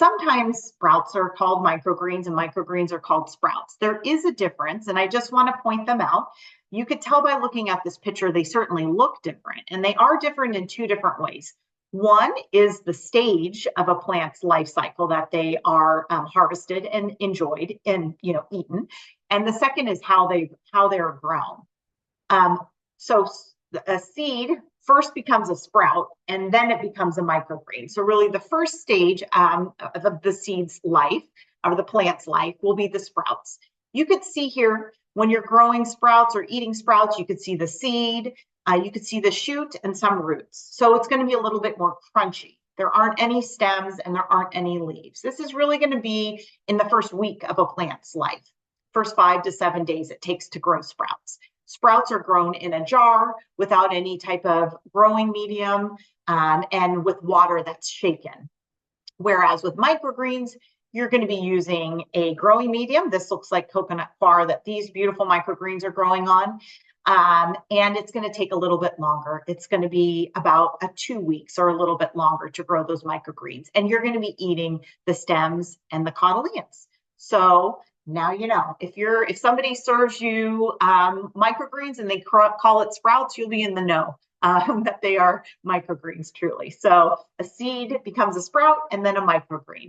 Sometimes sprouts are called microgreens and microgreens are called sprouts. There is a difference, and I just want to point them out. You could tell by looking at this picture, they certainly look different, and they are different in two different ways. One is the stage of a plant's life cycle that they are harvested and enjoyed and eaten, and the second is how they're grown. So a seed first becomes a sprout and then it becomes a microgreen. So really the first stage of the seed's life, or the plant's life, will be the sprouts. You could see here when you're growing sprouts or eating sprouts, you could see the seed, you could see the shoot and some roots. So it's going to be a little bit more crunchy. There aren't any stems and there aren't any leaves. This is really going to be in the first week of a plant's life. First 5 to 7 days it takes to grow sprouts. Sprouts are grown in a jar without any type of growing medium and with water that's shaken. Whereas with microgreens, you're going to be using a growing medium. This looks like coconut coir that these beautiful microgreens are growing on. And it's going to take a little bit longer. It's going to be about 2 weeks or a little bit longer to grow those microgreens. And you're going to be eating the stems and the cotyledons. So now you know, if somebody serves you microgreens and they call it sprouts, you'll be in the know that they are microgreens truly. So a seed becomes a sprout and then a microgreen.